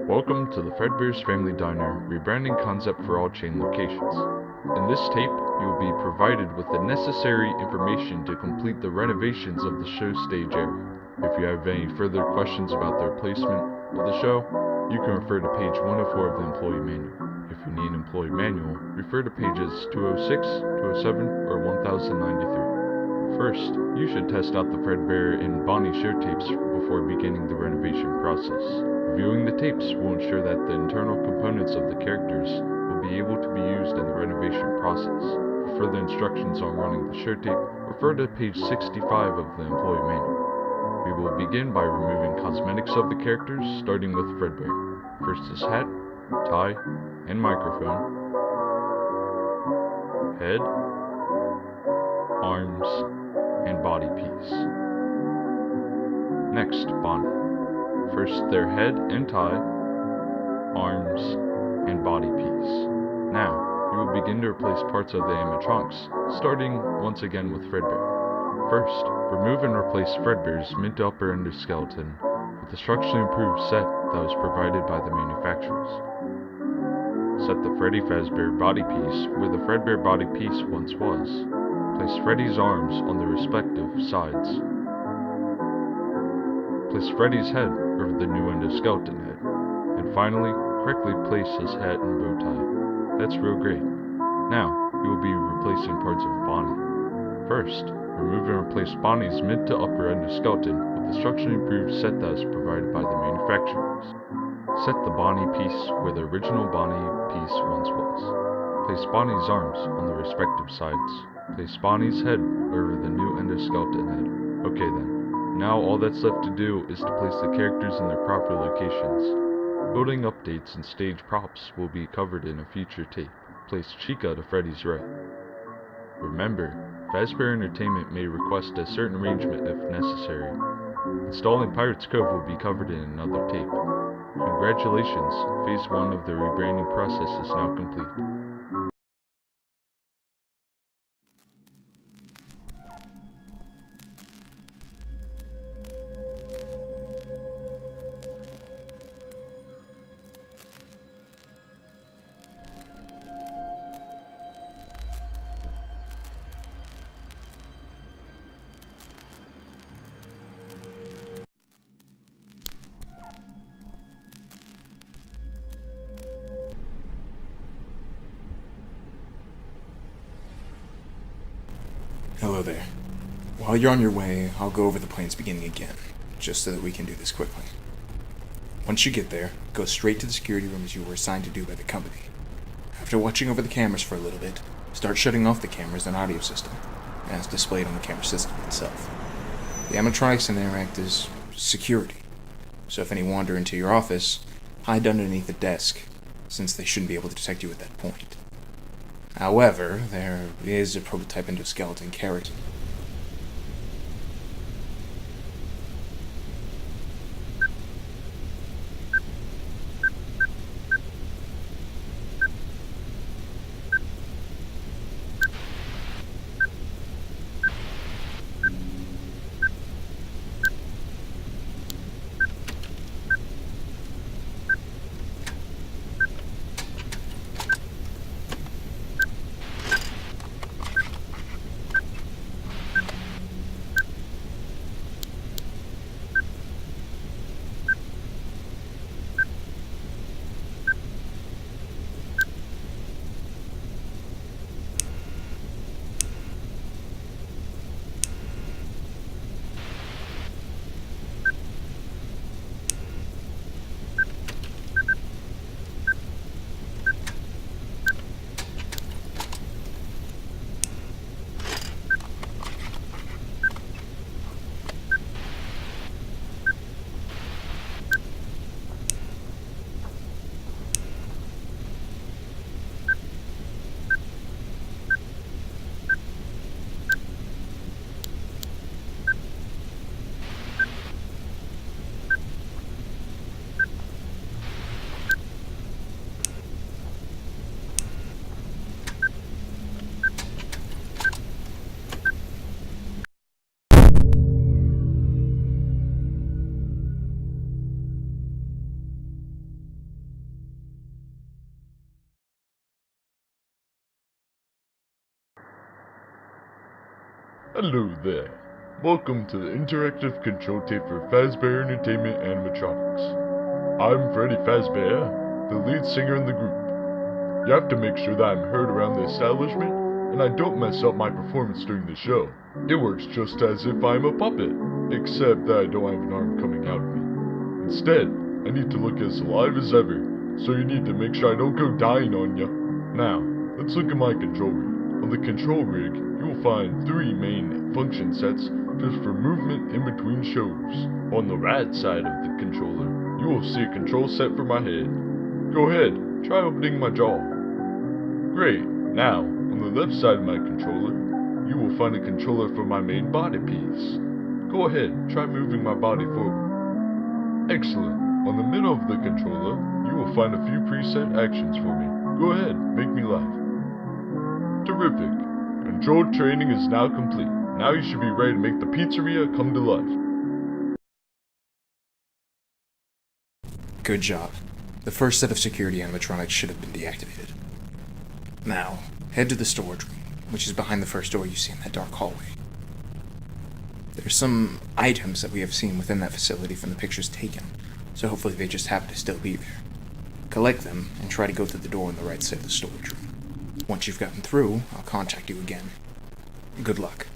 Welcome to the FredBear's Family Diner rebranding concept for all chain locations. In this tape, you will be provided with the necessary information to complete the renovations of the show stage area. If you have any further questions about the replacement of the show, you can refer to page 104 of the employee manual. If you need an employee manual, refer to pages 206, 207, or 1093. First, you should test out the FredBear and Bonnie show tapes before beginning the renovation process. Reviewing the tapes will ensure that the internal components of the characters will be able to be used in the renovation process. For further instructions on running the show tape, refer to page 65 of the employee manual. We will begin by removing cosmetics of the characters, starting with FredBear. First is hat, tie, and microphone, head, arms, and body piece. Next, Bonnie. First their head and tie, arms, and body piece. Now, you will begin to replace parts of the animatronics, starting once again with FredBear. First, remove and replace FredBear's mid to upper endoskeleton with the structurally improved set that was provided by the manufacturers. Set the Freddy Fazbear body piece where the FredBear body piece once was. Place Freddy's arms on the respective sides. Place Freddy's head over the new endoskeleton head. And finally, correctly place his hat and bow tie. That's real great. Now, you will be replacing parts of Bonnie. First, remove and replace Bonnie's mid to upper endoskeleton with the structurally improved set that was provided by the manufacturers. Set the Bonnie piece where the original Bonnie piece once was. Place Bonnie's arms on the respective sides. Place Bonnie's head over the new endoskeleton head. Okay then, now all that's left to do is to place the characters in their proper locations. Building updates and stage props will be covered in a future tape. Place Chica to Freddy's right. Remember, Fazbear Entertainment may request a certain arrangement if necessary. Installing Pirate's Cove will be covered in another tape. Congratulations, phase 1 of the rebranding process is now complete. Hello there. While you're on your way, I'll go over the plans beginning again, just so that we can do this quickly. Once you get there, go straight to the security room as you were assigned to do by the company. After watching over the cameras for a little bit, start shutting off the cameras and audio system, as displayed on the camera system itself. The animatronics in there act as security, so if any wander into your office, hide underneath the desk, since they shouldn't be able to detect you at that point. However, there is a prototype endoskeleton character. Hello there. Welcome to the interactive control tape for FazBear Entertainment Animatronics. I'm Freddy FazBear, the lead singer in the group. You have to make sure that I'm heard around the establishment and I don't mess up my performance during the show. It works just as if I'm a puppet, except that I don't have an arm coming out of me. Instead, I need to look as alive as ever, so you need to make sure I don't go dying on ya. Now, let's look at my control rig. On the control rig, you will find 3 main function sets just for movement in between shows. On the right side of the controller, you will see a control set for my head. Go ahead, try opening my jaw. Great, now, on the left side of my controller, you will find a controller for my main body piece. Go ahead, try moving my body forward. Excellent. On the middle of the controller, you will find a few preset actions for me. Go ahead, make me laugh. Terrific. Control training is now complete. Now you should be ready to make the pizzeria come to life. Good job. The first set of security animatronics should have been deactivated. Now, head to the storage room, which is behind the first door you see in that dark hallway. There's some items that we have seen within that facility from the pictures taken, so hopefully they just happen to still be there. Collect them and try to go through the door on the right side of the storage room. Once you've gotten through, I'll contact you again. Good luck.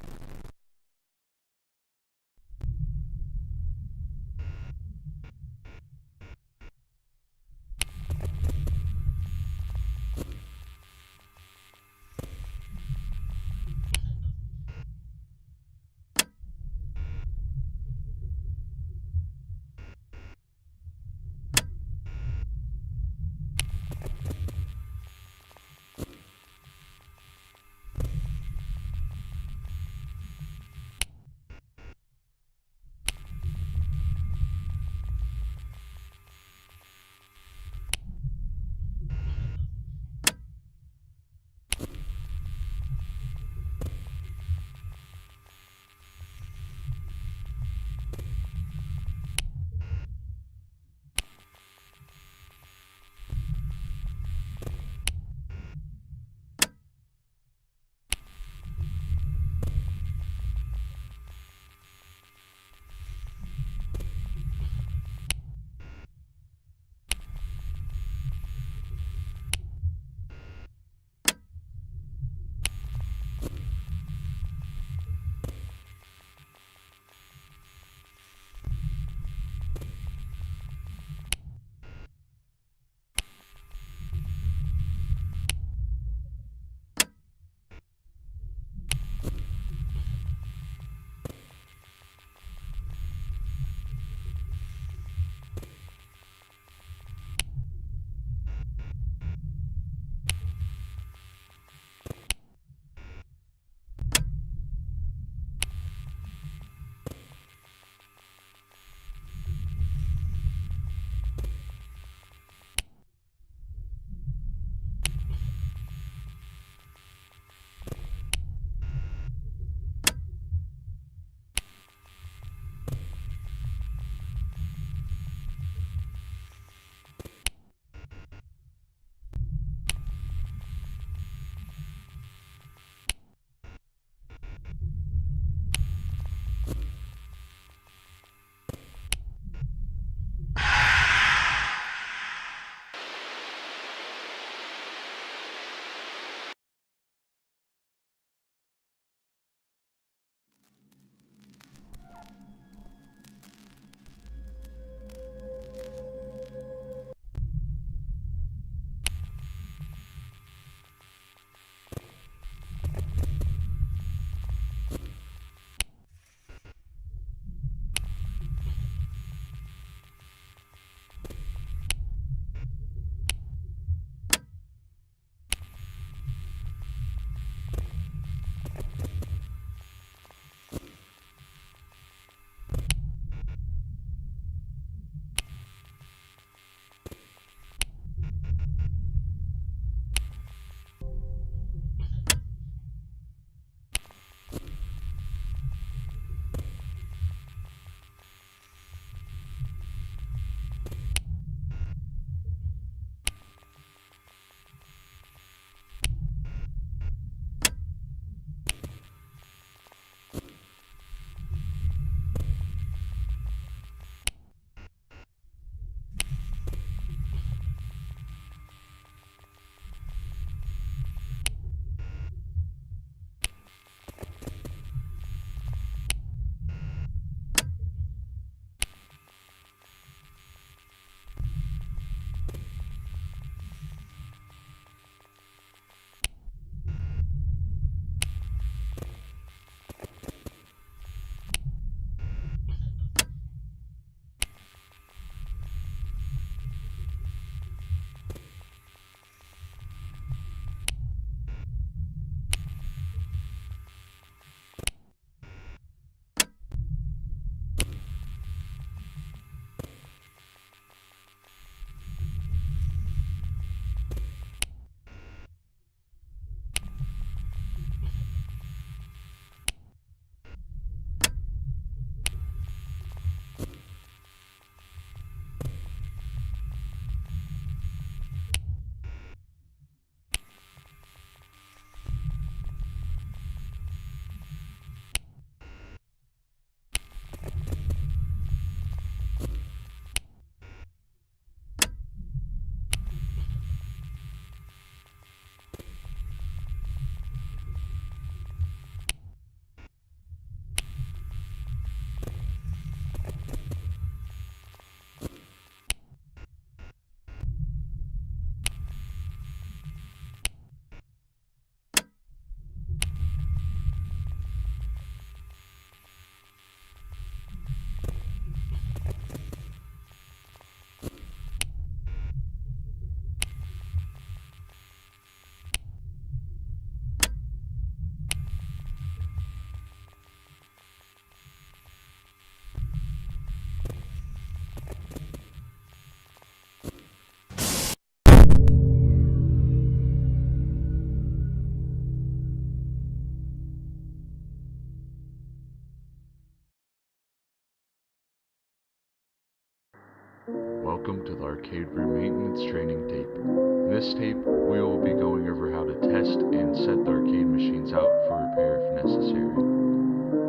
Welcome to the arcade room maintenance training tape. In this tape, we will be going over how to test and set the arcade machines out for repair if necessary.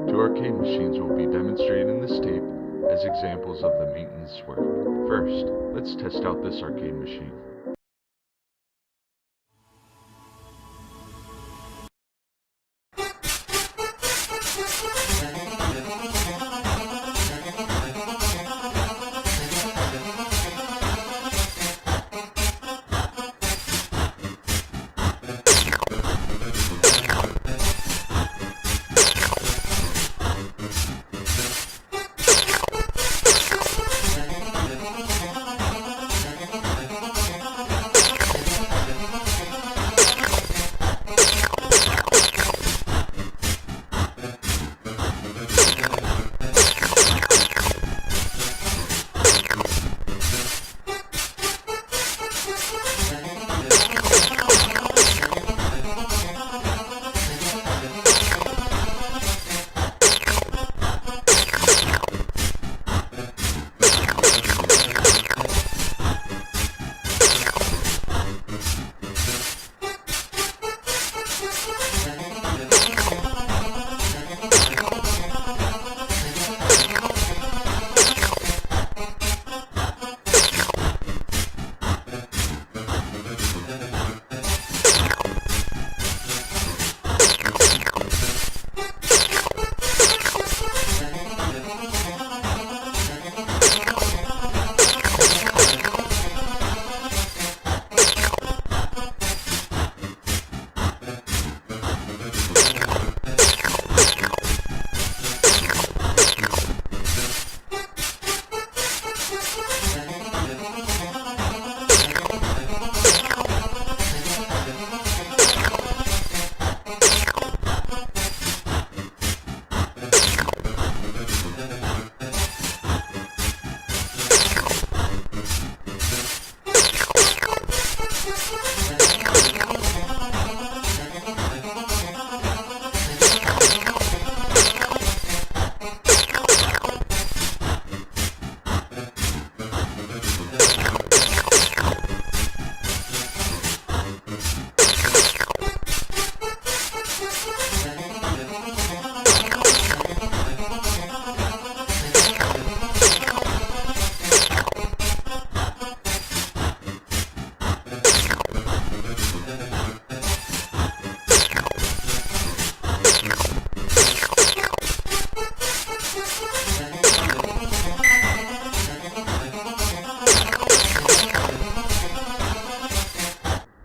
Two arcade machines will be demonstrated in this tape as examples of the maintenance work. First, let's test out this arcade machine.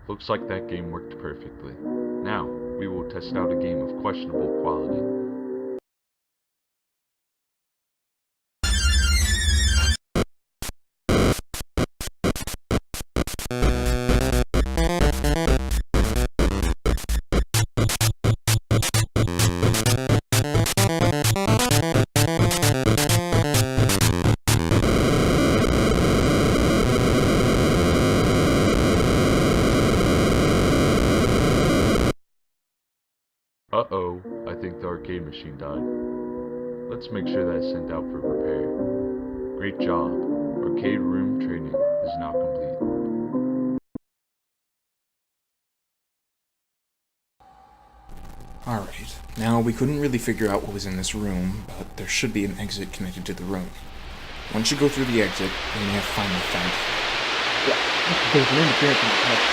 Looks like that game worked perfectly. Now, we will test out a game of questionable quality. Uh-oh, I think the arcade machine died. Let's make sure that it's sent out for repair. Great job. Arcade room training is now complete. Alright, now we couldn't really figure out what was in this room, but there should be an exit connected to the room. Once you go through the exit, you're going to have to find the fountain. Yeah, there's an interference in the text.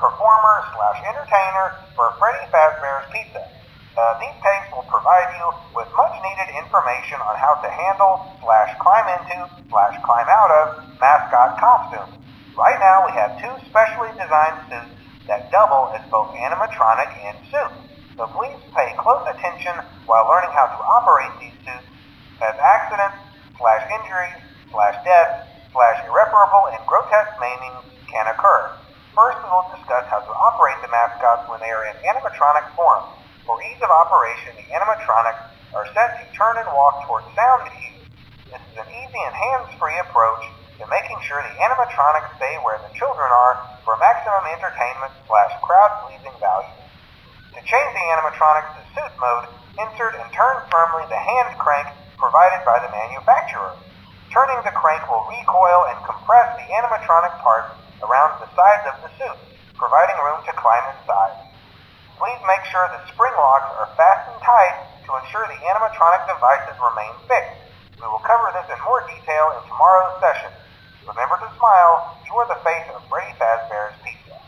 performer slash entertainer for Freddy Fazbear's Pizza. These tapes will provide you with much needed information on how to handle slash climb into slash climb out of mascot costumes. Right now we have 2 specially designed suits that double as both animatronic and suit. So please pay close attention while learning how to operate these suits, as accidents slash injuries slash deaths slash irreparable and grotesque maimings can occur. First we will discuss how to operate the mascots when they are in animatronic form. For ease of operation, the animatronics are set to turn and walk towards sound cues. This is an easy and hands-free approach to making sure the animatronics stay where the children are for maximum entertainment slash crowd-pleasing value. To change the animatronics to suit mode, insert and turn firmly the hand crank provided by the manufacturer. Turning the crank will recoil and compress the animatronic parts around the sides of the suit, providing room to climb inside. Please make sure the spring locks are fastened tight to ensure the animatronic devices remain fixed. We will cover this in more detail in tomorrow's session. Remember to smile. You are the face of Freddy Fazbear's Pizza.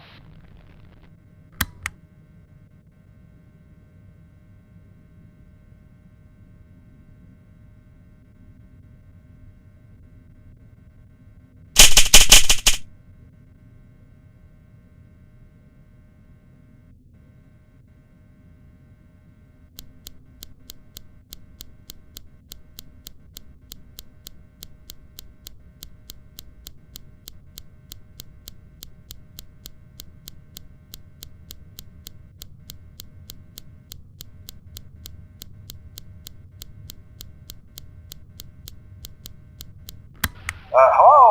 Hello.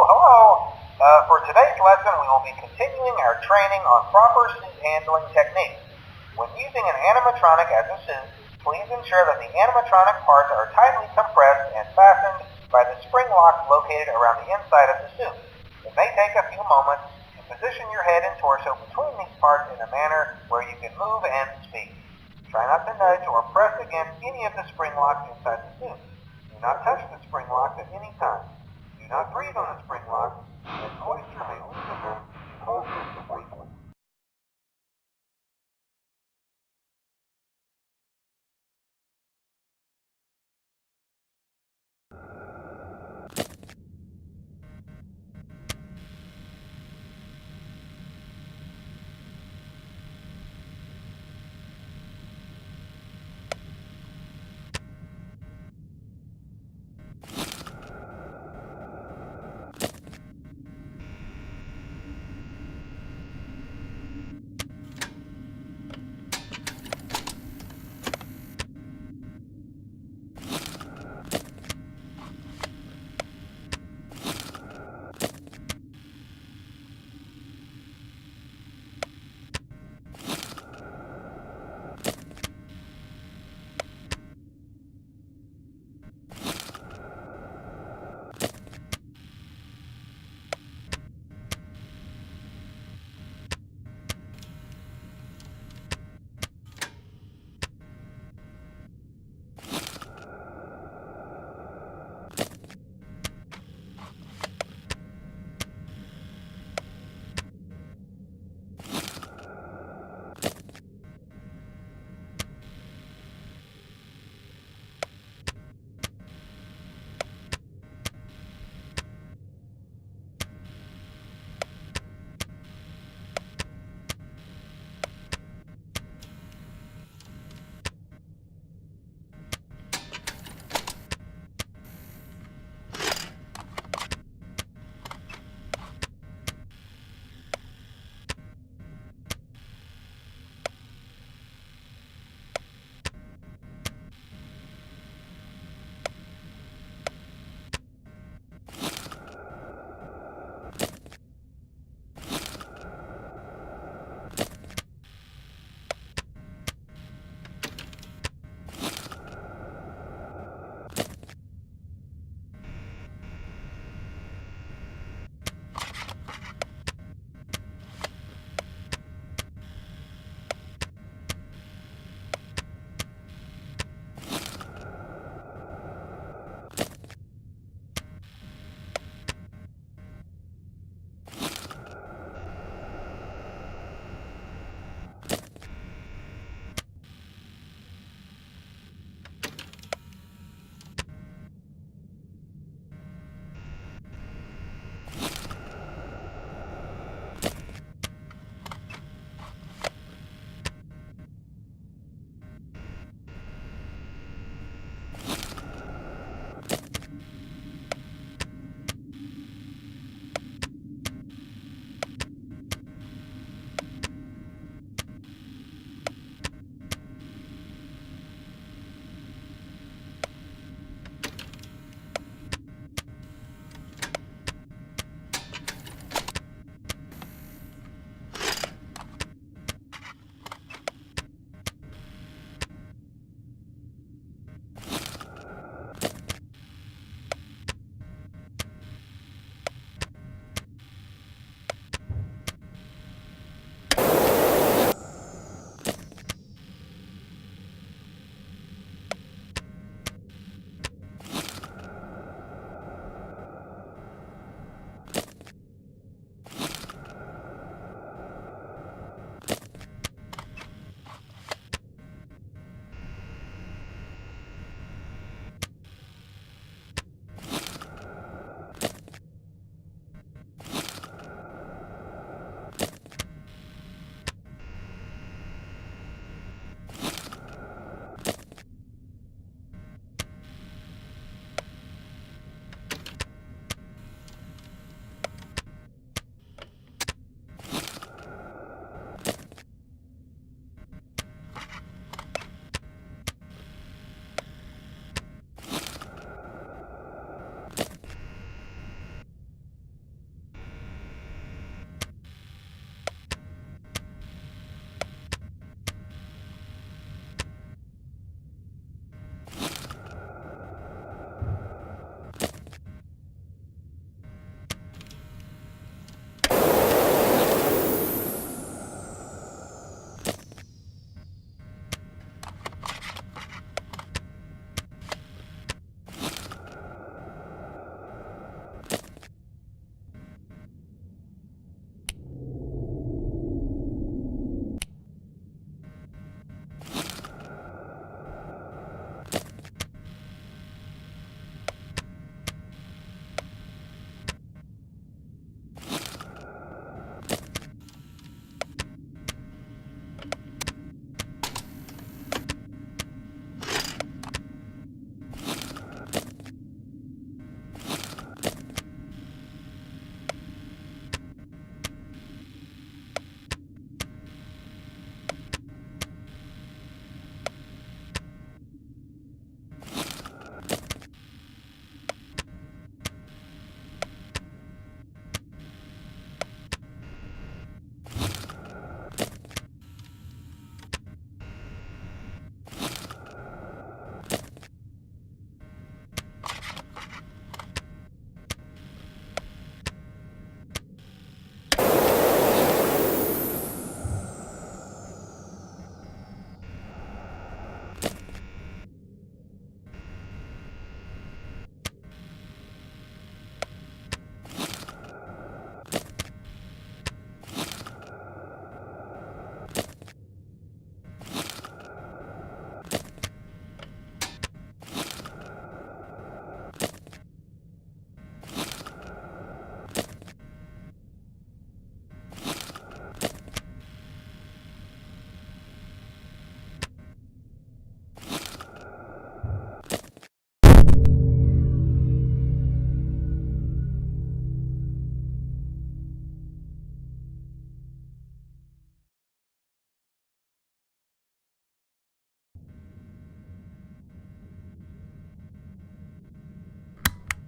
For today's lesson, we will be continuing our training on proper suit handling techniques. When using an animatronic as a suit, please ensure that the animatronic parts are tightly compressed and fastened by the spring locks located around the inside of the suit. It may take a few moments to position your head and torso between these parts in a manner where you can move and speak. Try not to nudge or press against any of the spring locks inside the suit. Do not touch the spring locks at any time. Do not breathe on the spring locks, and moisture may leave the room if you hold them too briefly.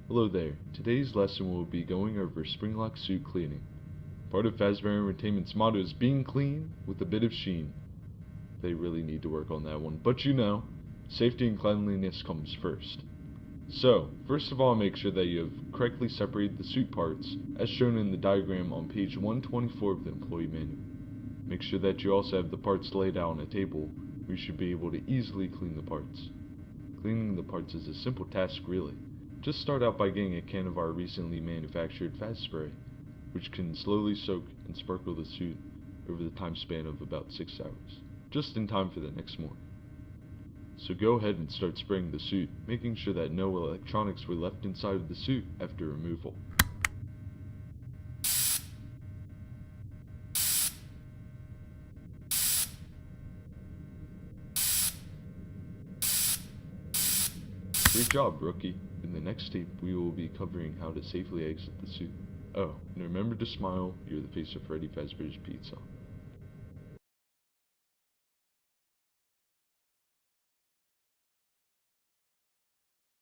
Hello there. Today's lesson will be going over springlock suit cleaning. Part of Fazbear Entertainment's motto is being clean with a bit of sheen. They really need to work on that one, but you know, safety and cleanliness comes first. So, first of all, make sure that you have correctly separated the suit parts, as shown in the diagram on page 124 of the employee manual. Make sure that you also have the parts laid out on a table, where you should be able to easily clean the parts. Cleaning the parts is a simple task, really. Just start out by getting a can of our recently manufactured Faz Spray, which can slowly soak and sparkle the suit over the time span of about 6 hours, just in time for the next morning. So go ahead and start spraying the suit, making sure that no electronics were left inside of the suit after removal. Great job, rookie. In the next tape, we will be covering how to safely exit the suit. Oh, and remember to smile, you're the face of Freddy Fazbear's Pizza.